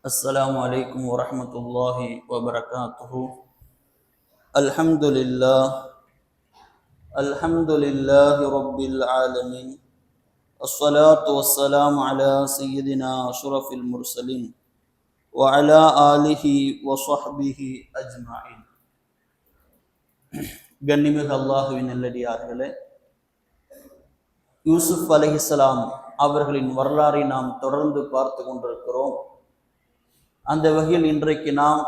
السلام عليكم ورحمة الله وبركاته. الحمد لله رب العالمين. الصلاة والسلام على سيدنا أشرف المرسلين وعلى آله وصحبه أجمعين. கண்ணிமிகு அல்லாஹுவின் நல்லடியார்களே, யூசுப் அலைஹிஸ்ஸலாம் அவர்களின் வரலாறை நாம் தொடர்ந்து பார்த்து கொண்டிருக்கிறோம். அந்த வகையில் இன்றைக்கு நாம்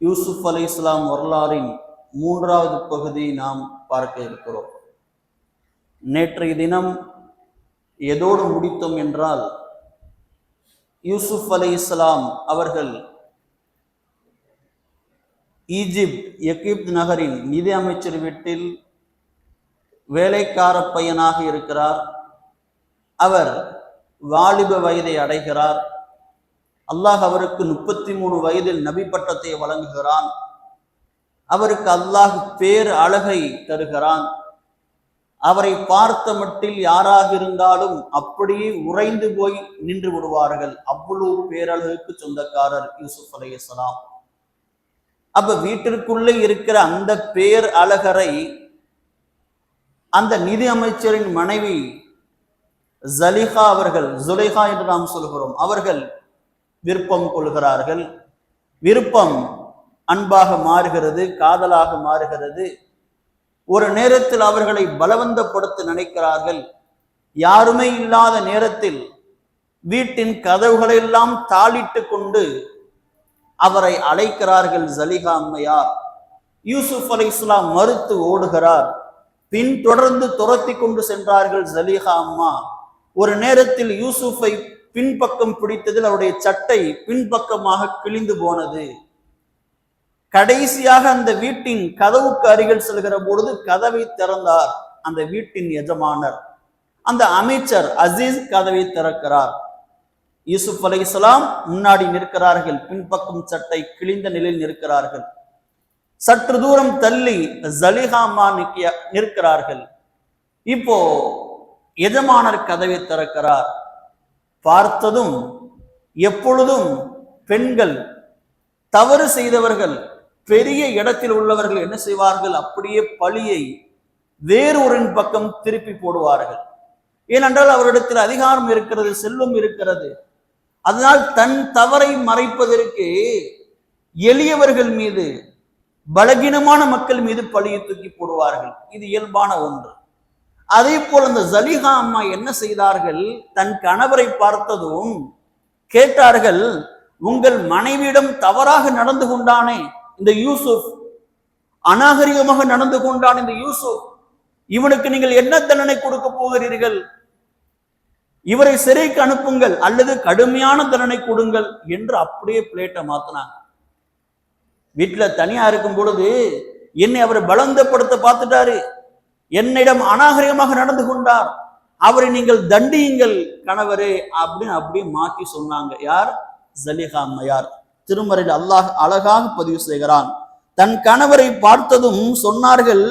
யூசுப் அலைஹிஸ்ஸலாம் வரலாறின் 3வது பகுதியை நாம் பார்க்க இருக்கிறோம். நேற்றைய தினம் எதோடு முடித்தோம் என்றால், யூசுப் அலைஹிஸ்ஸலாம் அவர்கள் எகிப்து நகரின் நிதி அமைச்சர் வீட்டில் வேலைக்கார பையனாக இருக்கிறார். அவர் வாலிப வயதை அடைகிறார். அல்லாஹ் அவருக்கு 33 வயதில் நபி பட்டத்தை வழங்குகிறான். அவருக்கு அல்லாஹ் பேர் அழகை தருகிறான். அவரை பார்த்த மட்டில் யாராக இருந்தாலும் அப்படியே உறைந்து போய் நின்று விடுவார்கள். அவ்வளவு பேரழகுக்கு சொந்தக்காரர் யூசுப் அலைஹிஸ்ஸலாம். அப்ப வீட்டிற்குள்ளே இருக்கிற அந்த பேர் அழகரை அந்த நிதி அமைச்சரின் மனைவி ஜலிஹா அவர்கள், ஜுலைஹா என்று நாம் சொல்கிறோம், அவர்கள் விருப்பம் கொள்கிறார்கள். விருப்பம் அன்பாக மாறுகிறது, காதலாக மாறுகிறது. ஒரு நேரத்தில் அவர்களை பலவந்தப்படுத்த நினைக்கிறார்கள். யாருமே இல்லாத நேரத்தில் வீட்டின் கதவுகளை எல்லாம் தாளிட்டு கொண்டு அவரை அழைக்கிறார்கள் ஜலிஹா அம்மையார். யூசுப் அலைஹிஸ்ஸலாம் மறுத்து ஓடுகிறார். பின் தொடர்ந்து துரத்தி கொண்டு சென்றார்கள் ஜலிஹா அம்மா. ஒரு நேரத்தில் யூசுஃபை பின்பக்கம் பிடித்ததில் அவருடைய சட்டை பின்பக்கமாக கிழிந்து போனது. கடைசியாக அந்த வீட்டின் கதவுக்கு அருகில் செல்கிற பொழுது கதவை திறந்தார் அந்த வீட்டின் எஜமானர். அந்த அமைச்சர் அசீஸ் கதவை திறக்கிறார். யூசுப் அலைஹிஸ்ஸலாம் முன்னாடி நிற்கிறார்கள். பின்பக்கம் சட்டை கிழிந்த நிலையில் நிற்கிறார்கள். சற்று தூரம் தள்ளி ஜலிஹா அம்மா நிற்கிறார்கள். இப்போ எஜமானர் கதவை திறக்கிறார். பார்த்ததும் எப்பொழுதும் பெண்கள், தவறு செய்தவர்கள், பெரிய இடத்தில் உள்ளவர்கள் என்ன செய்வார்கள், அப்படியே பழியை வேறொரின் பக்கம் திருப்பி போடுவார்கள். ஏனென்றால் அவரிடத்தில் அதிகாரம் இருக்கிறது, செல்வம் இருக்கிறது. அதனால் தன் தவறை மறைப்பதற்கு எளியவர்கள் மீது, பலகீனமான மக்கள் மீது பழியை தூக்கி போடுவார்கள். இது இயல்பான ஒன்று. அதே போல் அந்த ஜலிஹா அம்மா என்ன செய்தார்கள், தன் கணவரை பார்த்ததும் கேட்டார்கள், உங்கள் மனைவியிடம் தவறாக நடந்து கொண்டானே இந்த யூசுப், அநாகரிகமாக நடந்து கொண்டான் இந்த யூசுப், இவனுக்கு நீங்கள் என்ன தண்டனை கொடுக்க போகிறீர்கள்? இவரை சிறைக்கு அனுப்புங்கள் அல்லது கடுமையான தண்டனை கொடுங்கள் என்று அப்படியே பிளேட்டை மாத்தினாங்க. வீட்டுல தனியா இருக்கும் பொழுது என்னை அவரை பலந்தப்படுத்த பார்த்துட்டாரு, என்னிடம் அநாகரிகமாக நடந்து கொண்டார், அவரை நீங்கள் தண்டியுங்கள் கணவரே அப்படின்னு அப்படியே மாற்றி சொன்னாங்க. யார்? ஜலிஹா அம்மையார். திருமறையில் அல்லாஹ் அழகாக பதிவு செய்கிறான். தன் கணவரை பார்த்ததும் சொன்னார்கள்,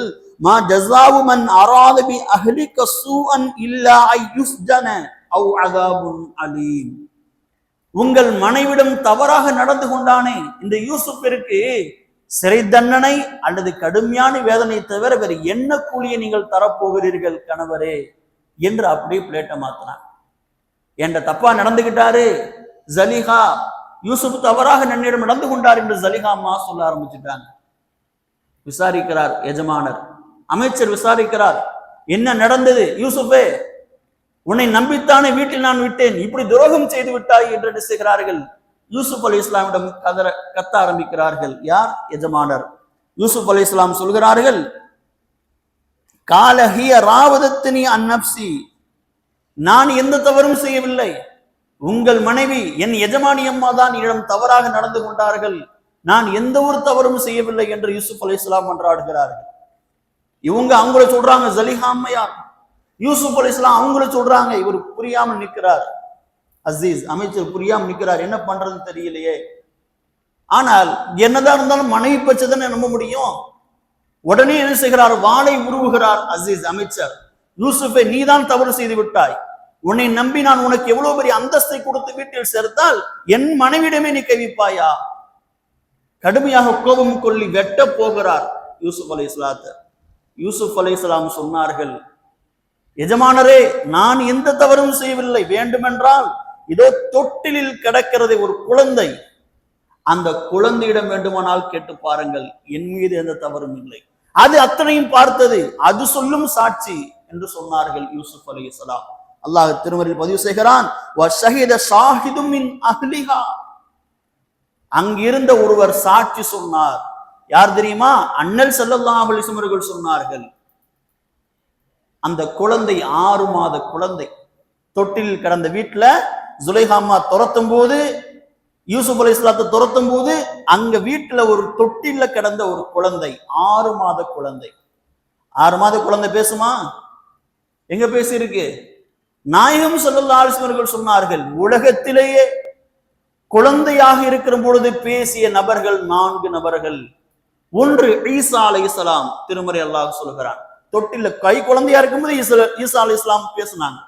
மா ஜஸாவு மன் அராத பி அஹ்லிக சூஅன் இல்லா அய்யுஸ்ஜன அவ் அஸாபுன் அலீம். உங்கள் மனைவிடம் தவறாக நடந்து கொண்டானே இந்த யூசுப்பிற்கு சிறை தண்டனை அல்லது கடுமையான வேதனை தவிர வேறு என்ன கூலியை நீங்கள் தரப்போகிறீர்கள் கணவரே என்று அப்படியே பிளேட்டை மாத்தினான். என்ற தப்பா நடந்துகிட்டாரு ஜலிஹா, யூசுப் தவறாக நன்னிடம் நடந்து கொண்டார் என்று ஜலிஹா அம்மா சொல்ல ஆரம்பிச்சுட்டாங்க. விசாரிக்கிறார் எஜமானர், அமைச்சர் விசாரிக்கிறார், என்ன நடந்தது? யூசுஃபே, உன்னை நம்பித்தானே வீட்டில் நான் விட்டேன், இப்படி துரோகம் செய்து விட்டாய் என்று நினைக்கிறார்கள். யூசுப் அலைஹிஸ்ஸலாமிடம் கத்த ஆரம்பிக்கிறார்கள். யார்? எஜமானர். யூசுப் அலைஹிஸ்ஸலாம் சொல்கிறார்கள், காலஹிய ராவதத்தினி அந்நப்சி, நான் எந்த தவறும் செய்யவில்லை, உங்கள் மனைவி என் எஜமானி அம்மா தான் என்னிடம் தவறாக நடந்து கொண்டார்கள், நான் எந்த ஒரு தவறும் செய்யவில்லை என்று யூசுப் அலைஹிஸ்ஸலாம் மன்றாடுகிறார்கள். இவங்க அவங்கள சொல்றாங்க, ஜலிஹா அம்மையார். யூசுப் அலைஹிஸ்ஸலாம் அவங்கள சொல்றாங்க. இவர் புரியாமல் நிற்கிறார். அசீஸ் அமைச்சர் புரியாமல் நிற்கிறார், என்ன பண்றதுன்னு தெரியலையே. ஆனால் என்னதான் இருந்தாலும் மனைவி பட்சத்தை நம்ப முடியும். உடனே என்ன செய்கிறார்? வாளை உருவுகிறார் அசீஸ் அமைச்சர். யூசுஃபை, நீதான் தவறு செய்து விட்டாய், உன்னை நம்பி நான் உனக்கு எவ்வளவு பெரிய அந்தஸ்தை கொடுத்து வீட்டில் சேர்த்தால் என் மனைவிடமே நீ கைவிப்பாயா? கடுமையாக கோபம் கொள்ளி வெட்ட போகிறார் யூசுப் அலைஹிஸ்ஸலாத்தை. யூசுப் அலைஹிஸ்ஸலாம் சொன்னார்கள், எஜமானரே, நான் எந்த தவறும் செய்யவில்லை. வேண்டுமென்றால் இதோ தொட்டிலில் கிடக்கிறது ஒரு குழந்தை, அந்த குழந்தையிடம் வேண்டுமானால் கேட்டு பாருங்கள், என் மீது எந்த தவறும் இல்லை. அது அத்தனையும் பார்த்தது, அது சொல்லும் சாட்சி என்று சொன்னார்கள் யூசுப் அலைஹிஸ்ஸலாம். அல்லாஹ் திருமறையில் பதிவு செய்கிறான், அங்கிருந்த ஒருவர் சாட்சி சொன்னார். யார் தெரியுமா? அண்ணல் ஸல்லல்லாஹு அலைஹி வஸல்லம் அவர்கள் சொன்னார்கள், அந்த குழந்தை 6 மாத குழந்தை தொட்டில் கிடந்த வீட்டுல ஜுலைஹாமா துரத்தும் போது, யூசுப் அலைஹிஸ்ஸலாத்தை துரத்தும் போது அங்க வீட்டுல ஒரு தொட்டில கிடந்த ஒரு குழந்தை, 6 மாத குழந்தை. 6 மாத குழந்தை பேசுமா? எங்க பேசி இருக்கு? நாயகம் ஸல்லல்லாஹு அலைஹி வஸல்லம் அவர்கள் சொன்னார்கள், உலகத்திலேயே குழந்தையாக இருக்கிற பொழுது பேசிய நபர்கள் 4 நபர்கள். ஒன்று ஈசா அலைஹிஸ்ஸலாம், திருமறை அல்லாஹ் சொல்கிறான், தொட்டில கை குழந்தையா இருக்கும்போது ஈசா அலைஹிஸ்ஸலாம் பேசினாங்க.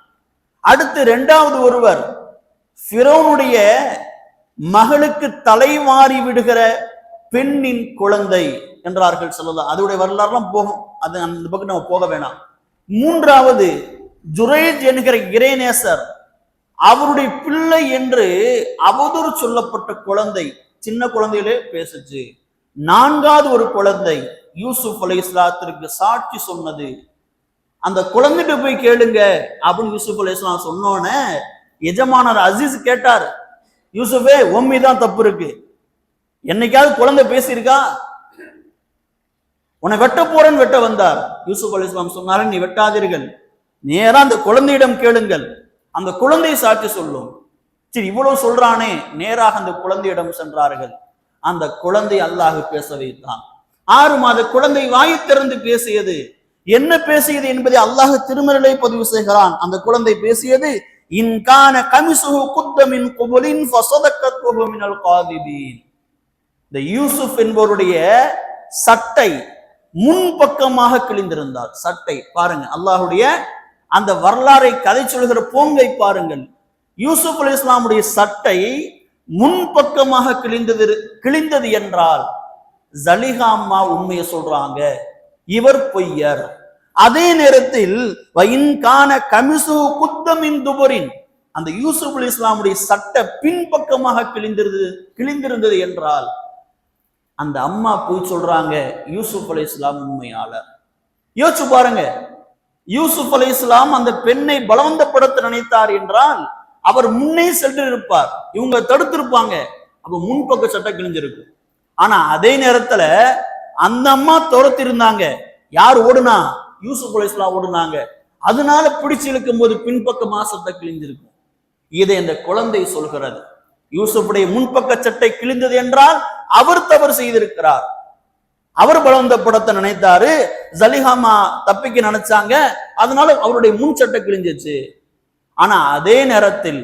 அடுத்து 2வது ஒருவர் ஃபிரௌனுடைய மகளுக்கு தலைவாரி விடுகிற பெண்ணின் குழந்தை என்றார்கள் சொல்லலாம். அதோடைய வரலாறுலாம் போகும், அது அந்த பக்கம் நம்ம போக வேணாம். 3வது ஜுரைஜ் என்கிற இறைநேசர், அவருடைய பிள்ளை என்று அவதூறு சொல்லப்பட்ட குழந்தை, சின்ன குழந்தையிலே பேசுச்சு. 4வது ஒரு குழந்தை யூசுப் அலைஹிஸ்ஸலாத்திற்கு சாட்சி சொன்னது. அந்த குழந்தைகிட்ட போய் கேளுங்க அப்படின்னு யூசுப் அலைஹிஸ்ஸலாம் சொன்னோன்னே எஜமானர் அசீஸ் கேட்டார், யூசுஃபே, உம்மிதான் தப்பு இருக்கு. என்னைக்காவது குழந்தை பேசியிருக்கா? உன்னை வெட்ட போறேன்னு வெட்ட வந்தார். யூசுப் அலைஹிஸ்ஸலாம் சொன்னார்கள், நீ வெட்டாதீர்கள், நேரா அந்த குழந்தையிடம் கேளுங்கள், அந்த குழந்தை சாட்சி சொல்லும். சரி, இவ்வளவு சொல்றானே, நேராக அந்த குழந்தையிடம் சென்றார்கள். அந்த குழந்தை அல்லாஹ் பேச வைத்தான். 6 மாத குழந்தை வாய் திறந்து பேசியது. என்ன பேசியது என்பதை அல்லாஹ் திருமறையிலே பதிவு செய்கிறான். அந்த குழந்தை பேசியது, இன்கான கமிசுஹு குத்த மின் குபுலின் ஃபஸதக்கத் வஹு மினல் காதிபீன். இந்த யூசுப் என்பவருடைய சட்டை முன்பக்கமாக கிழிந்திருந்தார். சட்டை பாருங்க, அல்லாஹ்வுடைய அந்த வரலாறை கதை சொல்கிற போங்கை பாருங்கள். யூசுப் அலைஹிஸ்ஸலாமுடைய சட்டை முன்பக்கமாக கிழிந்தது என்றால் ஜலிஹா அம்மா உண்மையை சொல்றாங்க, இவர் பொய்யர். அதே நேரத்தில் அந்த யூசுப் அலைஹிஸ்ஸலாமுடைய சட்டை பின்பக்கமாக கிழிந்திருந்தது என்றால் அந்த அம்மா போய் சொல்றாங்க, யூசுப் அலைஹிஸ்ஸலாம் உண்மையாளர். யோசிச்சு பாருங்க, யூசுப் அலைஹிஸ்ஸலாம் அந்த பெண்ணை பலவந்தப்படுத்த நினைத்தார் என்றால் அவர் முன்னே சென்று இருப்பார், இவங்க தடுத்திருப்பாங்க, அப்ப முன்பக்க சட்டை கிழிஞ்சிருக்கு. ஆனா அதே நேரத்துல அந்த அம்மா துரத்தி இருந்தாங்க. யார் ஓடுனா? யூசுப் அலைஹிஸ்ஸலாம் ஓடுனாங்க. அதனால பிடிச்சு இழுக்கும் போது பின்பக்கமா சட்டை கிழிஞ்சிருக்கும். இதை இந்த குழந்தை சொல்கிறது. யூசுஃபுடைய முன்பக்க சட்டை கிழிந்தது என்றால் அவர் தவறு செய்திருக்கிறார், அவர் பலவந்தப்படுத்த நினைத்தாரு, ஜலிஹாமா தப்பிக்க நினைச்சாங்க, அதனால அவருடைய முன் சட்டை கிழிஞ்சிச்சு. ஆனா அதே நேரத்தில்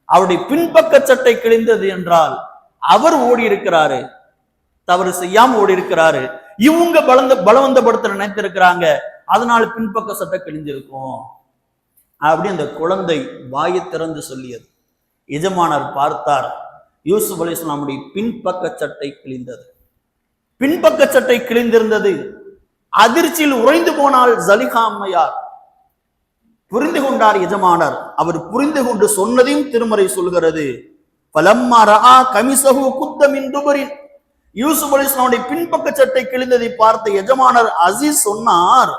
அவருடைய பின்பக்க சட்டை கிழிந்தது என்றால் அவர் ஓடி இருக்கிறாரு, தவறு செய்யாம ஓடி இருக்கிறாரு. இவங்க பலவந்தப்படுத்த நினைத்திருக்கிறாங்க, அதனால பின்பக்க சட்டை கிழிஞ்சிருக்கும் அப்படி அந்த குழந்தை வாயை திறந்து சொல்லியது. எஜமானர் பார்த்தார், யூசுப் அலைஹிஸ்ஸலாமுடைய பின்பக்க சட்டை கிழிந்தது. பின்பக்க சட்டை கிழிந்திருந்தது. அதிர்ச்சியில் உறைந்து போனாள் ஜலிஹா அம்மையார். புரிந்து கொண்டார் எஜமானர். அவர் புரிந்து கொண்டு சொன்னதையும் திருமறை சொல்கிறது. பலம்மா ரஆ கமிஸஹு குத்த மின் துபரின், யூசுப் அலைஹிஸ்ஸலாமுடைய பின்பக்க சட்டை கிழிந்ததை பார்த்த எஜமானர் அசீஸ் சொன்னார்,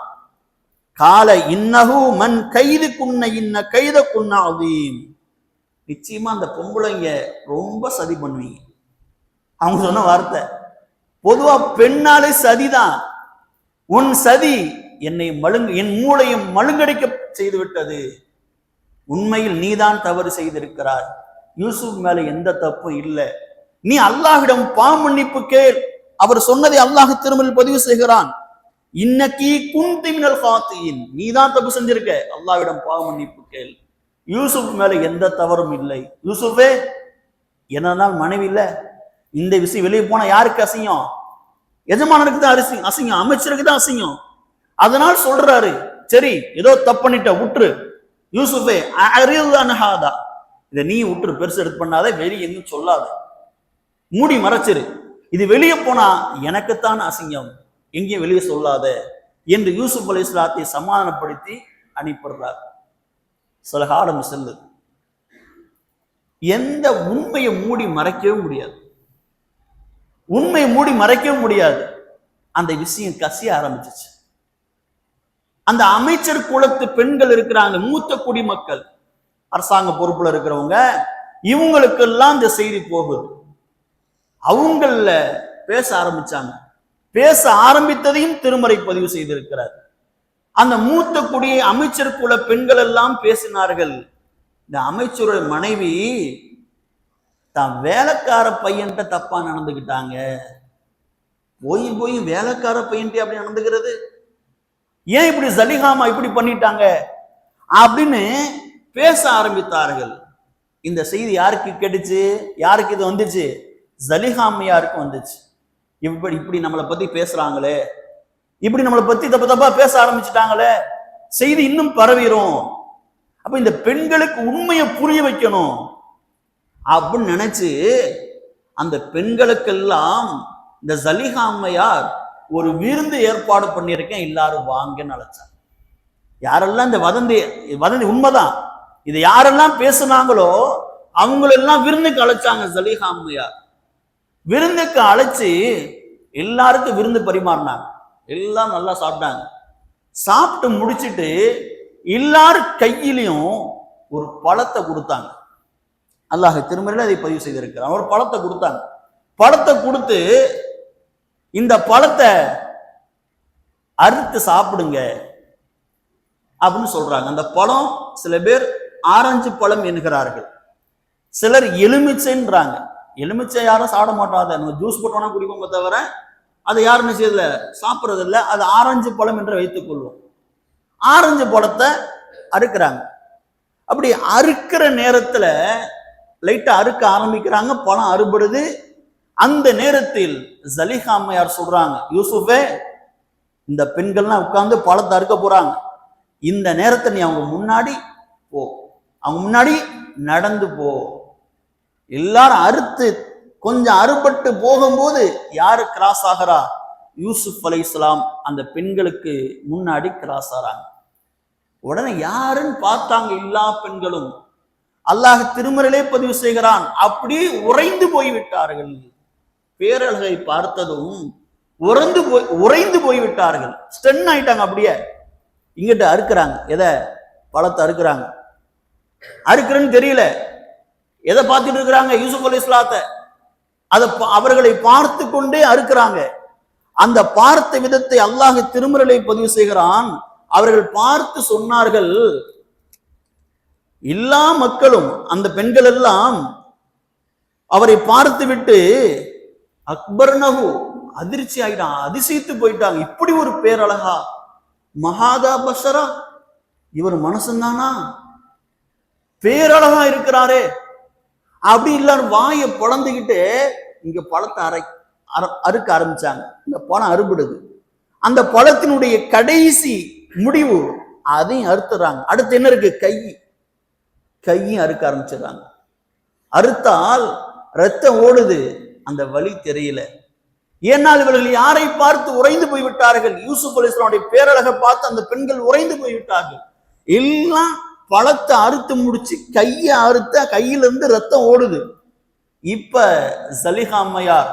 கால இன்னஹு மன் கைது குன்ன இன்ன கைத குன்ன அதீம். நிச்சயமா அந்த பொம்பளைங்க ரொம்ப சதி பண்ணுவீங்க. அவங்க சொன்ன வார்த்தை, பொதுவா பெண்ணாலே சதிதான். உன் சதி என் மூளையும் மழுங்கடிக்க செய்து விட்டது. உண்மையில் நீதான் தவறு செய்திருக்கிறாய். யூசுப் மேல எந்த தப்பும் இல்லை. நீ அல்லாஹ்விடம் பாவ மன்னிப்பு கேள். அவர் சொன்னதை அல்லாஹ் திருமறையில் பதிவு செய்கிறான். இன்னக்கி குந்தி மினல் காத்தியின், நீதான் தப்பு செஞ்சிருக்க, அல்லாஹ்விடம் பாவ மன்னிப்பு கேள். யூசுப் மேல எந்த தவறும் இல்லை. யூசுஃபே, என்னன்னா மனைவி இல்ல, இந்த விஷயம் வெளியே போனா யாருக்கு அசிங்கம்? எஜமானருக்கு தான் அசிங்கம், அமைச்சருக்கு தான் அசிங்கம். அதனால் சொல்றாரு, சரி ஏதோ தப்பு பண்ணிட்ட விட்டுரு, யூசுஃபே அரிது அன்ஹாதா, இதை நீ விட்டுரு, பெருசு எடுத்து பண்ணாத, வெளியே இன்னும் சொல்லாத, மூடி மறைச்சிரு, இது வெளியே போனா எனக்குத்தான் அசிங்கம், எங்கேயும் வெளியே சொல்லாத என்று யூசுப் அலைஹிஸ்ஸலாத்தை சமாதானப்படுத்தி அனுப்பிடுறார். சில காலம் செல்லு, எந்த உண்மையை மூடி மறைக்கவே முடியாது, உண்மையை மூடி மறைக்கவே முடியாது. அந்த விஷயம் கசிய ஆரம்பிச்சிச்சு. அந்த அமைச்சர் குலத்து பெண்கள் இருக்கிறாங்க, மூத்த குடிமக்கள், அரசாங்க பொறுப்புல இருக்கிறவங்க, இவங்களுக்கெல்லாம் இந்த செய்தி போகுது. அவங்கள பேச ஆரம்பிச்சாங்க. பேச ஆரம்பித்ததையும் திருமறை பதிவு செய்திருக்கிறார். அந்த மூத்த குடி அமைச்சர் குல பெண்கள் எல்லாம் பேசினார்கள். இந்த அமைச்சருடைய மனைவி தான் வேலைக்கார பையன்கிட்ட தப்பா நடந்துக்கிட்டாங்க, போய் போய் வேலைக்கார பையன்ட்டு அப்படி நடந்துக்கிறது, ஏன் இப்படி ஜலிஹாமா இப்படி பண்ணிட்டாங்க அப்படின்னு பேச ஆரம்பித்தார்கள். இந்த செய்தி யாருக்கு கேட்டுச்சு? யாருக்கு இது வந்துச்சு? ஜலிஹாமையாருக்கு வந்துச்சு. இப்படி இப்படி நம்மளை பத்தி பேசுறாங்களே, இப்படி நம்மளை பத்தி தப்ப தப்பா பேச ஆரம்பிச்சுட்டாங்களே, செய்தி இன்னும் பரவிரும், அப்ப இந்த பெண்களுக்கு உண்மையை புரிய வைக்கணும் அப்படின்னு நினைச்சு அந்த பெண்களுக்கெல்லாம் இந்த ஜலிஹாமையார் ஒரு விருந்து ஏற்பாடு பண்ணியிருக்கேன், எல்லாரும் வாங்கன்னு அழைச்சாங்க. யாரெல்லாம் இந்த வதந்தி உண்மைதான், இது யாரெல்லாம் பேசுனாங்களோ அவங்களெல்லாம் விருந்துக்கு அழைச்சாங்க. ஜலிஹாமையார் விருந்துக்கு அழைச்சு எல்லாருக்கும் விருந்து பரிமாறினாங்க. எல்லாம் நல்லா சாப்பிட்டாங்க. சாப்பிட்டு முடிச்சுட்டு எல்லாரும் கையிலையும் ஒரு பழத்தை கொடுத்தாங்க. அல்லாஹ் திருமறையில அதை பதிவு செய்திருக்கிறான். ஒரு பழத்தை கொடுத்தாங்க. பழத்தை கொடுத்து இந்த பழத்தை அறுத்து சாப்பிடுங்க அப்படின்னு சொல்றாங்க. அந்த பழம் சில பேர் ஆரஞ்சு பழம் என்கிறார்கள், சிலர் எலுமிச்சைன்றாங்க. எலுமிச்சை யாரும் சாப்பிட மாட்டாங்க, நம்ம ஜூஸ் போட்டோம்னா குடிப்போமே தவிர அதை யாரும் என்ன செய்யல, சாப்பிட்றது இல்லை. அது ஆரஞ்சு பழம் என்று வைத்துக் கொள்வோம். ஆரஞ்சு பழத்தை அறுக்கிறாங்க. அப்படி அறுக்கிற நேரத்துல லைட்டா அறுக்க ஆரம்பிக்கிறாங்க, பழம் அறுபடுது. அந்த நேரத்தில் ஜலிஹாமையார் சொல்றாங்க, யூசுஃபே, இந்த பெண்கள்லாம் உட்கார்ந்து பழத்தை அறுக்க போறாங்க, இந்த நேரத்தை நீ அவங்க முன்னாடி போ, அவங்க முன்னாடி நடந்து போ. எல்லாரும் அறுத்து கொஞ்சம் அறுபட்டு போகும்போது யாரு கிராஸ் ஆகிறா? யூசுப் அலைஹிஸ்ஸலாம் அந்த பெண்களுக்கு முன்னாடி கிராஸ் ஆறாங்க. உடனே யாருன்னு பார்த்தாங்க எல்லா பெண்களும். அல்லாஹ் திருமறையிலே பதிவு செய்கிறான், அப்படி உறைந்து போய்விட்டார்கள். பேரழகை பார்த்ததும் உறைந்து போய்விட்டார்கள், ஸ்டன் ஆயிட்டாங்க. அப்படியே இங்கிட்ட அறுக்கிறாங்க, எதை? பழத்தை அறுக்கிறாங்க. அறுக்கிறேன்னு தெரியல, எதை பார்த்துட்டு இருக்கிறாங்க? யூசுப் அலைஹிஸ்ஸலாத்தை. அதை அவர்களை பார்த்து கொண்டே அறுக்கிறாங்க. அந்த பார்த்த விதத்தை அல்லாஹ் திருமறையிலே பதிவு செய்கிறான். அவர்கள் பார்த்து சொன்னார்கள், எல்லா மக்களும், அந்த பெண்கள் எல்லாம் அவரை பார்த்து விட்டு அக்பர்னஹு, அதிர்ச்சி ஆயிட்டான், அதிசயித்து போயிட்டாங்க. இப்படி ஒரு பேரழகா, மகாதா பஷரா, இவர் மனுஷன்தானா, பேரழகா இருக்கிறாரே அப்படி எல்லாரும் வாயை பொழந்துக்கிட்டு இங்க பழத்தை அறுக்க ஆரம்பிச்சாங்க. இந்த பழம் அறுபடுது. அந்த பழத்தினுடைய கடைசி முடிவு அதையும் அறுத்துறாங்க. அடுத்து என்ன இருக்கு? கையும் அறுக்க ஆரம்பிச்சிடறாங்க. அறுத்தால் ரத்தம் ஓடுது, அந்த வலி தெரியல. ஏனால் இவர்கள் யாரை பார்த்து உறைந்து போய்விட்டார்கள்? யூசுப் அலைஹிஸ்ஸலாமுடைய பேரழகை பார்த்து அந்த பெண்கள் உறைந்து போய்விட்டார்கள். எல்லாம் பழத்தை அறுத்து முடிச்சு கையை அறுத்த, கையிலிருந்து ரத்தம் ஓடுது. இப்ப ஜலிஹாமையார்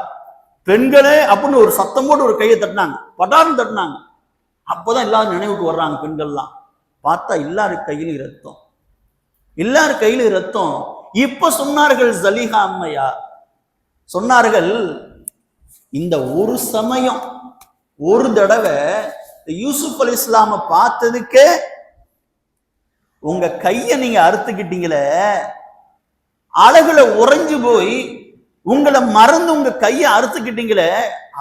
பெண்களே அப்படின்னு ஒரு சத்தம் போட்டு ஒரு கையை தட்டினாங்க, பட்டாரம் தட்டினாங்க. அப்போதான் எல்லாரும் நினைவுக்கு வர்றாங்க. பெண்கள்லாம் பார்த்தா எல்லாரும் கையிலும் ரத்தம், எல்லாரும் கையிலும் ரத்தம். இப்ப சொன்னார்கள் ஜலிஹாமையார், சொன்னார்கள், இந்த ஒரு சமயம் ஒரு தடவை யூசுப் அலைஹிஸ்ஸலாமை பார்த்ததுக்கே உங்க கையை நீங்க அறுத்துக்கிட்டீங்களே, அழகுல உறைஞ்சு போய் உங்களை மறந்து உங்க கையை அறுத்துக்கிட்டீங்களே,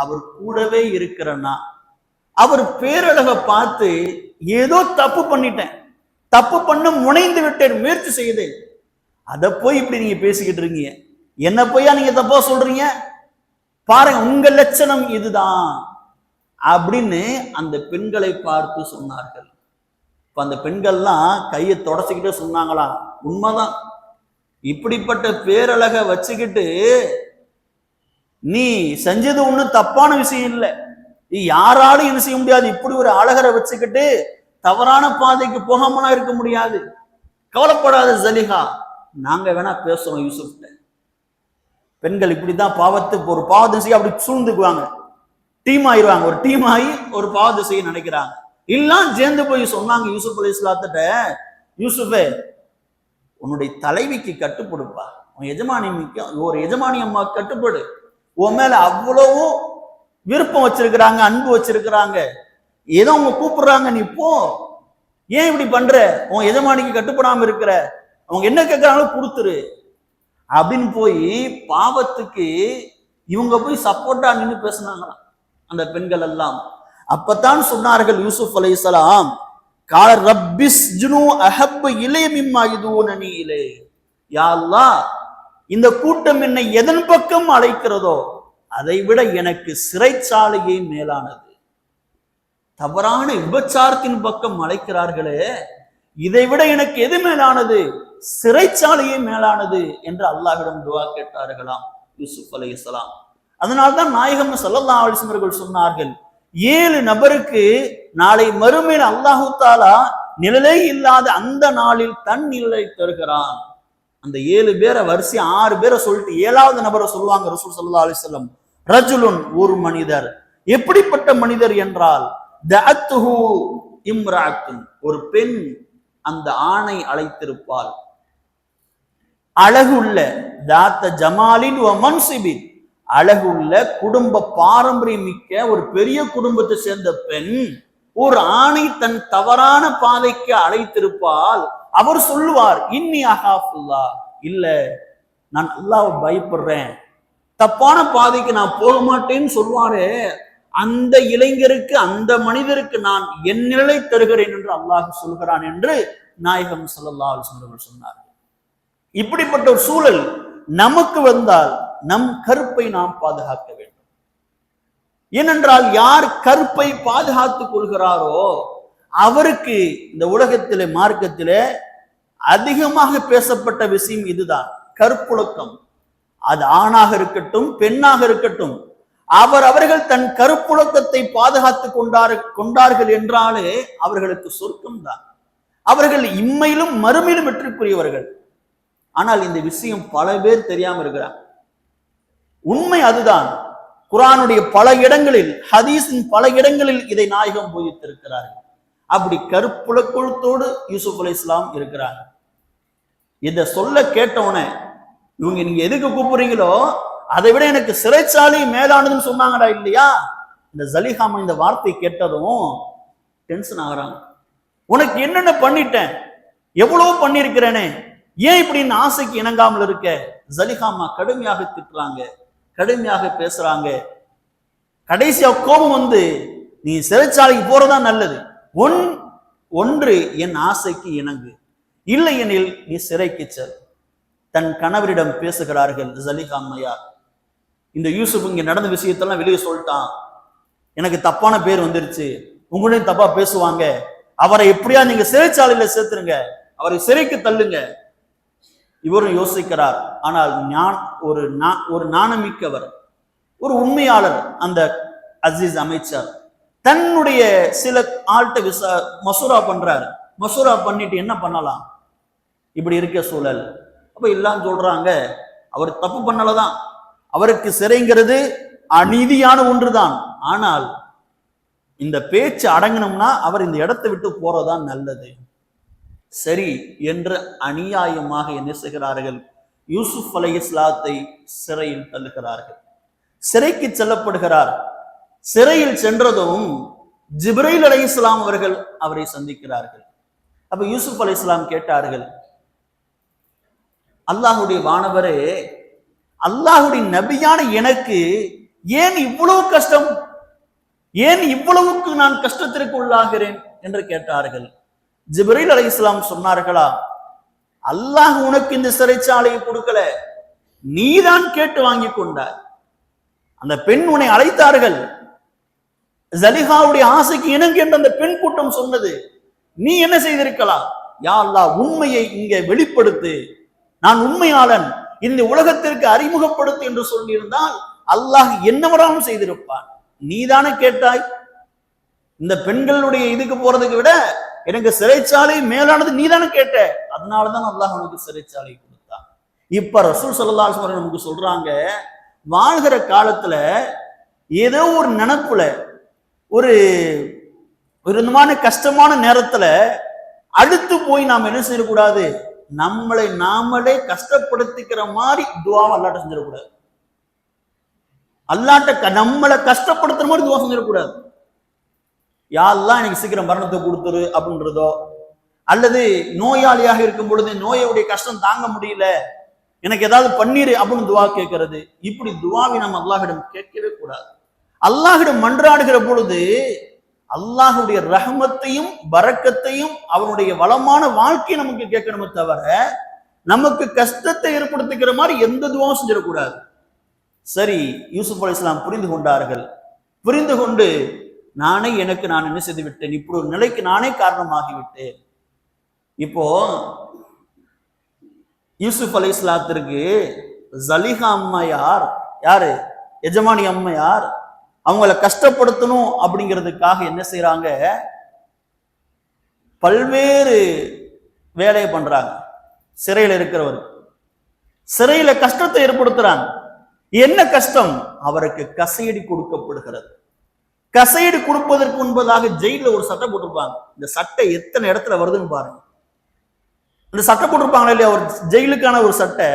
அவர் கூடவே இருக்கிறன்னா, அவர் பேரழகை பார்த்து ஏதோ தப்பு பண்ணிட்டேன், தப்பு பண்ண முனைந்து விட்டேன், முயற்சி செய்தேன், அதை போய் இப்படி நீங்க பேசிக்கிட்டு இருக்கீங்க, என்ன போயா நீங்க தப்பா சொல்றீங்க, பாருங்க உங்க லட்சணம் இதுதான் அப்படின்னு அந்த பெண்களை பார்த்து சொன்னார்கள். அந்த பெண்கள்லாம் கையை தொடச்சிக்கிட்டே சொன்னாங்களாம், உண்மைதான், இப்படிப்பட்ட பேரழக வச்சுக்கிட்டு நீ செஞ்சது ஒண்ணும் தப்பான விஷயம் இல்லை, நீ யாராலும் என்ன செய்ய முடியாது, இப்படி ஒரு அழகரை வச்சுக்கிட்டு தவறான பாதைக்கு போகாமலாம் இருக்க முடியாது, கவலைப்படாத ஜலிஹா, நாங்க வேணா பேசுறோம் யூசுப்ட. பெண்கள் இப்படிதான் பாவத்துக்கு ஒரு பாவத்தை செய்ய அப்படி சூழ்ந்துக்குவாங்க, டீம் ஆயிடுவாங்க, ஒரு டீம் ஆகி ஒரு பாவத்தை செய்ய நினைக்கிறாங்க. எல்லாம் சேர்ந்து போய் சொன்னாங்க யூசுப் அலைஹிஸ்ஸலாத்திட்ட, யூசுஃபே உன்னுடைய தலைவிக்கு கட்டுப்படுப்பா, உன் எஜமானி ஒரு எஜமானி அம்மா கட்டுப்படு, உன் மேல அவ்வளவு விருப்பம் வச்சிருக்கிறாங்க, அன்பு வச்சிருக்கிறாங்க, ஏதோ அவங்க கூப்பிடுறாங்க, நீ போ, ஏன் இப்படி பண்ற, உன் எஜமானிக்கு கட்டுப்படாம இருக்கிற, அவங்க என்ன கேட்கறாங்களோ கொடுத்துரு அப்படின்னு போய் பாவத்துக்கு இவங்க போய் சப்போர்ட்டா நின்று பேசினாங்களாம் அந்த பெண்கள் எல்லாம். அப்பத்தான் சொன்னார்கள் யூசுப் அலைஹிஸ்ஸலாம், கால ரப்பிஸ் ஜுனு அஹப்பு இலே மிம்மா யுதூனனி இலே, யா அல்லாஹ் இந்த கூட்டம் என்னை எதன் பக்கம் அழைக்கிறதோ அதை விட எனக்கு சிறைச்சாலையே மேலானது. தவறான விபச்சாரத்தின் பக்கம் அழைக்கிறார்களே, இதை விட எனக்கு எது மேலானது, சிறைச்சாலையே மேலானது என்று அல்லாஹ்விடம் துஆ கேட்டார்களாம் யூசுப் அலைஹிஸ்ஸலாம். அதனால்தான் நாயகம் ஸல்லல்லாஹு அலைஹி வஸல்லம் அவர்கள் சொன்னார்கள், 7 நபருக்கு நாளை மறுமையில் அல்லாஹு தாலா நிழலே இல்லாத அந்த நாளில் தன் நிழலை தருகிறான். அந்த 7 பேரை வரிசை 6 பேரை சொல்லிட்டு 7வது நபரை சொல்லுவாங்க ரசூல் ஸல்லல்லாஹு அலைஹி வஸல்லம், ரஜுலுன் ஒரு மனிதர். எப்படிப்பட்ட மனிதர் என்றால், தஅத்துஹு இம்ராஅத்துன் ஒரு பெண் அந்த ஆணை அழைத்திருப்பாள், அழகுள்ள தாத்த ஜமாலின் வ மன்சிபின் அழகுள்ள குடும்ப பாரம்பரியம் மிக்க ஒரு பெரிய குடும்பத்தை சேர்ந்த பெண் ஒரு ஆணை தன் தவறான பாதைக்கு அழைத்திருப்பால், அவர் சொல்லுவார், இன்னி அஹாஃபுல்லா, இல்ல நான் அல்லாஹ்வை பயப்படுறேன், தப்பான பாதைக்கு நான் போக மாட்டேன்னு சொல்வாரே, அந்த இளைஞருக்கு அந்த மனிதருக்கு நான் என் நிலை தருகிறேன் என்று அல்லாஹ் சொல்கிறான் என்று நாயகம் ஸல்லல்லாஹு அலைஹி வஸல்லம் சொன்னார். இப்படிப்பட்ட ஒரு சூழல் நமக்கு வந்தால் நம் கருப்பை நாம் பாதுகாக்க வேண்டும். ஏனென்றால் யார் கருப்பை பாதுகாத்துக் கொள்கிறாரோ அவருக்கு இந்த உலகத்திலே மார்க்கத்திலே அதிகமாக பேசப்பட்ட விஷயம் இதுதான், கற்புழக்கம். அது ஆணாக இருக்கட்டும் பெண்ணாக இருக்கட்டும், அவர்கள் தன் கருப்புழக்கத்தை பாதுகாத்துக் கொண்டார்கள் என்றாலே அவர்களுக்கு சொர்க்கம் தான், அவர்கள் இம்மையிலும் மறுமையிலும் வெற்றிக்குரியவர்கள். ஆனால் இந்த விஷயம் பல பேர் தெரியாம இருக்கிறாங்க. உண்மை அதுதான். குர்ஆனுடைய பல இடங்களில், ஹதீஸின் பல இடங்களில் இதை நாயகம் போதித்திருக்கிறார்கள். அப்படி கருப்புலக்குளத்தோடு யூசுப் அலைஹிஸ்ஸலாம் இருக்கிறாங்க. இதை சொல்ல கேட்டவுடனே இவங்க நீங்க எதுக்கு கூப்பிடுறீங்களோ அதை விட எனக்கு சிறைச்சாலை மேலானதுன்னு சொன்னாங்கடா இல்லையா, இந்த ஜலிஹாமா இந்த வார்த்தை கேட்டதும் டென்ஷன் ஆகுறாங்க. உனக்கு என்னென்ன பண்ணிட்டேன், எவ்வளவு பண்ணிருக்கிறேனே, ஏன் இப்படி ஆசைக்கு இணங்காமல் இருக்க? ஜலிஹாமா கடுமையாக திட்டுறாங்க, கடுமையாக பேசுறாங்க. கடைசியா கோபம் வந்து, நீ சிறைச்சாலைக்கு போறதா நல்லது, ஒன்று என் ஆசைக்கு இணங்கு, இல்லை எனில் நீ சிறைக்கு செல். தன் கணவரிடம் பேசுகிறார்கள் ஜலிஹாமையார். இந்த யூசுப் இங்க நடந்த விஷயத்தெல்லாம் வெளியே சொல்லிட்டான், எனக்கு தப்பான பேர் வந்துருச்சு, உங்களையும் தப்பா பேசுவாங்க, அவரை எப்படியா நீங்க சிறைச்சாலையில சேர்த்துருங்க, அவரை சிறைக்கு தள்ளுங்க. இவரும் யோசிக்கிறார். ஆனால் ஒரு நாணமிக்கவர், ஒரு உண்மையாளர் அந்த அசீஸ் அமைச்சர் தன்னுடைய சில ஆள்கிட்ட மசூரா பண்றாரு. மசூரா பண்ணிட்டு என்ன பண்ணலாம் இப்படி இருக்க சூழல். அப்ப எல்லாம் சொல்றாங்க, அவர் தப்பு பண்ணலதான், அவருக்கு சிறைங்கிறது அநீதியான ஒன்றுதான், ஆனால் இந்த பேச்சு அடங்கணும்னா அவர் இந்த இடத்தை விட்டு போறதான் நல்லது. சரி என்று அநியாயமாக என்ன செய்கிறார்கள், யூசுப் அலைஹிஸ்ஸலாத்தை சிறையில் தள்ளுகிறார்கள். சிறைக்கு செல்லப்படுகிறார். சிறையில் சென்றதும் ஜிப்ரீல் அலைஹிஸ்ஸலாம் அவர்கள் அவரை சந்திக்கிறார்கள். அப்ப யூசுப் அலைஹிஸ்ஸலாம் கேட்டார்கள், அல்லாஹுடைய வானவரே, அல்லாஹுடைய நபியான எனக்கு ஏன் இவ்வளவு கஷ்டம், ஏன் இவ்வளவுக்கு நான் கஷ்டத்திற்கு உள்ளாகிறேன் என்று கேட்டார்கள். ஜிப்ரீல் அலைஹிஸ்ஸலாம் சொன்னார்களா, அல்லாஹ் உனக்கு இந்த சிறைச்சாலையை கொடுக்கல, நீதான் கேட்டு வாங்கி கொண்டாய். அந்த பெண் உன்னை அழைத்தார்கள், ஜலிஹாவுடைய ஆசைக்கு இணங்கு என்று அந்த பெண் கூட்டம் சொன்னது, நீ என்ன செய்திருக்கலாம்? யா அல்லாஹ், உண்மையை இங்கே வெளிப்படுத்து, நான் உண்மையாளன், இந்த உலகத்திற்கு அறிமுகப்படுத்து என்று சொல்லியிருந்தால் அல்லாஹ் என்னவராலும் செய்திருப்பான். நீதானே கேட்டாய். இந்த பெண்களுடைய இதுக்கு போறதுக்கு விட எனக்கு சிறைச்சாலை மேலானது நீதானே கேட்ட, அதனாலதான் அல்லாஹ் உனக்கு சிறைச்சாலை கொடுத்தான். இப்ப ரசூல் ஸல்லல்லாஹு அலைஹி வஸல்லம் நமக்கு சொல்றாங்க, வாழ்கிற காலத்துல ஏதோ ஒரு நினைப்புல ஒரு விதமான கஷ்டமான நேரத்துல அடுத்து போய் நாம் என்ன செய்யக்கூடாது, நம்மளை நாமளே கஷ்டப்படுத்திக்கிற மாதிரி துவாவை அல்லாட்ட செஞ்சிடக்கூடாது. அல்லாட்ட நம்மளை கஷ்டப்படுத்துற மாதிரி துவா செஞ்சிடக்கூடாது. யாரெல்லாம் எனக்கு சீக்கிரம் மரணத்தை கொடுத்துரு அப்படின்றதோ, அல்லது நோயாளியாக இருக்கும் பொழுது நோயுடைய கஷ்டம் தாங்க முடியல, எனக்கு ஏதாவது பண்ணிரு அப்படின்னு துவா கேட்கறது, இப்படி துவாவை நம்ம அல்லாஹிடம் கேட்கவே கூடாது. அல்லாஹிடம் மன்றாடுகிற பொழுது அல்லாஹுடைய ரஹமத்தையும் பரக்கத்தையும் அவனுடைய வளமான வாழ்க்கையை நமக்கு கேட்கணுமே தவிர நமக்கு கஷ்டத்தை ஏற்படுத்திக்கிற மாதிரி எந்த துவாவும் செஞ்சிடக்கூடாது. சரி, யூசுப் அலைஹிஸ்ஸலாம் புரிந்து கொண்டார்கள். புரிந்து கொண்டு நானே எனக்கு நான் என்ன செய்து விட்டேன், இப்படி ஒரு நிலைக்கு நானே காரணமாகிவிட்டேன். இப்போ யூசுப் அலைஹிஸ்ஸலாத்திற்கு ஜலிஹா அம்மையார் யாரு, எஜமானி அம்மையார், அவங்கள கஷ்டப்படுத்தணும் அப்படிங்கிறதுக்காக என்ன செய்யறாங்க, பல்வேறு வேலையை பண்றாங்க. சிறையில் இருக்கிறவர் சிறையில கஷ்டத்தை ஏற்படுத்துறாங்க. என்ன கஷ்டம்? அவருக்கு கசையடி கொடுக்கப்படுகிறது. கசையடி கொடுப்பதற்கு முன்பதாக ஜெயில ஒரு சட்டை போட்டிருப்பாங்க. இந்த சட்டை எத்தனை இடத்துல வருதுன்னு பாருங்க. இந்த சட்டை போட்டிருப்பாங்களா இல்லையா, ஒரு ஜெயிலுக்கான ஒரு சட்டை.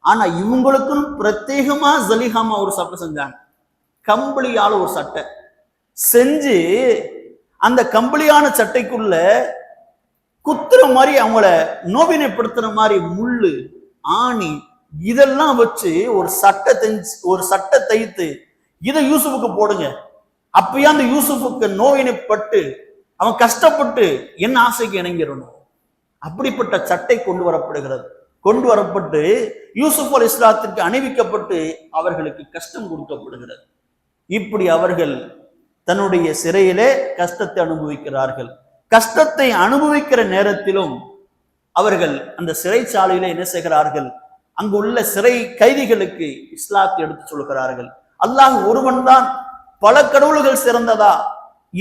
ஆனா இவங்களுக்கும் பிரத்யேகமா ஜலிஹாமா ஒரு சட்டை செஞ்சாங்க. கம்பளியால ஒரு சட்டை செஞ்சு அந்த கம்பளியான சட்டைக்குள்ள குத்துற மாதிரி அவங்கள நோவினைப்படுத்துற மாதிரி முள்ளு ஆணி இதெல்லாம் வச்சு ஒரு சட்டை தைத்து இதை யூசுஃபுக்கு போடுங்க. அப்பயே அந்த யூசுஃபுக்கு நோவினைப்பட்டு அவன் கஷ்டப்பட்டு என்ன ஆசைக்கு இணங்கிடணும். அப்படிப்பட்ட சட்டை கொண்டு வரப்படுகிறது. கொண்டு வரப்பட்டு யூசுப் அலைஹிஸ்ஸலாத்திற்கு அணிவிக்கப்பட்டு அவர்களுக்கு கஷ்டம் கொடுக்கப்படுகிறது. இப்படி அவர்கள் தன்னுடைய சிறையிலே கஷ்டத்தை அனுபவிக்கிறார்கள். கஷ்டத்தை அனுபவிக்கிற நேரத்திலும் அவர்கள் அந்த சிறைச்சாலையில என்ன செய்கிறார்கள், அங்கு உள்ள சிறை கைதிகளுக்கு இஸ்லாத்தை எடுத்து சொல்கிறார்கள். அல்லாஹ் ஒருவன் தான், பல கடவுள்கள் சிறந்ததா,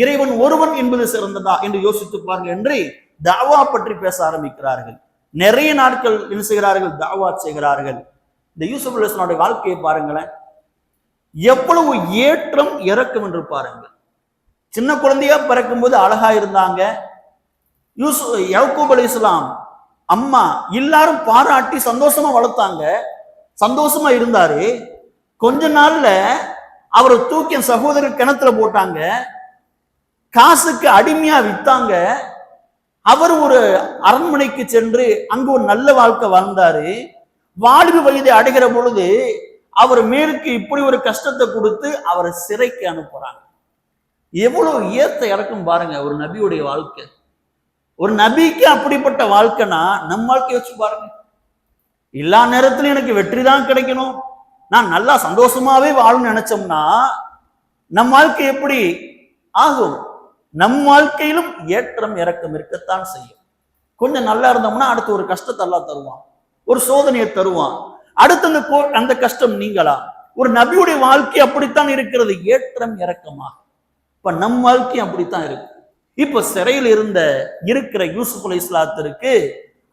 இறைவன் ஒருவன் என்பது சிறந்ததா என்று யோசித்து பாருங்கள் என்று தாவா பற்றி பேச ஆரம்பிக்கிறார்கள். நிறைய நாட்கள் என்ன செய்கிறார்கள், தாவா செய்கிறார்கள். இந்த யூசுப் அலைஹிஸ்ஸலாமுடைய வாழ்க்கையை பாருங்களேன், எவ்வளவு ஏற்றம் இறக்கம் என்று பாருங்கள். சின்ன குழந்தையா பிறக்கும் போது அழகா இருந்தாங்க. யாக்கூப் அலைஹிஸ்ஸலாம் அம்மா எல்லாரும் பாராட்டி சந்தோஷமா வளர்த்தாங்க, சந்தோஷமா இருந்தாரு. கொஞ்ச நாள்ல அவரை தூக்கி சகோதரர் கிணத்துல போட்டாங்க, காசுக்கு அடிமையா வித்தாங்க. அவர் ஒரு அரண்மனைக்கு சென்று அங்கு ஒரு நல்ல வாழ்க்கை வாழ்ந்தாரு. வாலிப வயதை அடைகிற பொழுது அவர் மேலுக்கு இப்படி ஒரு கஷ்டத்தை கொடுத்து அவரை சிறைக்கு அனுப்புறாங்க. எவ்வளவு ஏத்த இறக்கும் பாருங்க ஒரு நபியுடைய வாழ்க்கை. ஒரு நபிக்கு அப்படிப்பட்ட வாழ்க்கைனா நம்ம வாழ்க்கைய வச்சு பாருங்க. எல்லா நேரத்திலும் எனக்கு வெற்றி தான் கிடைக்கணும், நான் நல்லா சந்தோஷமாவே வாழணும்னு நினைச்சோம்னா நம் வாழ்க்கை எப்படி ஆகும்? நம் வாழ்க்கையிலும் ஏற்றம் இறக்கம் இருக்கத்தான் செய்யும். கொஞ்சம் நல்லா இருந்தோம்னா அடுத்து ஒரு கஷ்டத்தை எல்லாம் தருவான், ஒரு சோதனையை தருவான். அடுத்து அந்த கஷ்டம் நீங்களா? ஒரு நபியுடைய வாழ்க்கை அப்படித்தான் இருக்கிறது, ஏற்றம் இறக்கமாக. இப்ப நம் வாழ்க்கை அப்படித்தான் இருக்கு. இப்ப சிறையில் இருக்கிற யூசுப் அலைஹிஸ்ஸலாத்திற்கு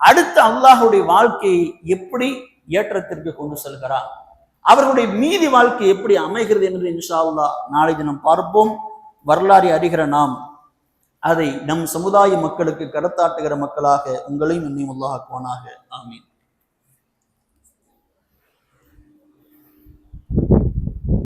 அடுத்து அல்லாஹுடைய வாழ்க்கையை எப்படி ஏற்றத்திற்கு கொண்டு செல்கிறார், அவர்களுடைய மீதி வாழ்க்கை எப்படி அமைகிறது என்று இன்ஷா அல்லாஹ் நாளை தினம் பார்ப்போம். வரலாறு அறிகிற நாம் அதை நம் சமுதாய மக்களுக்கு கடத்தாட்டுகிற மக்களாக உங்களையும் என்னையும் அல்லாஹ் ஆக்குவானாக. ஆமீன்.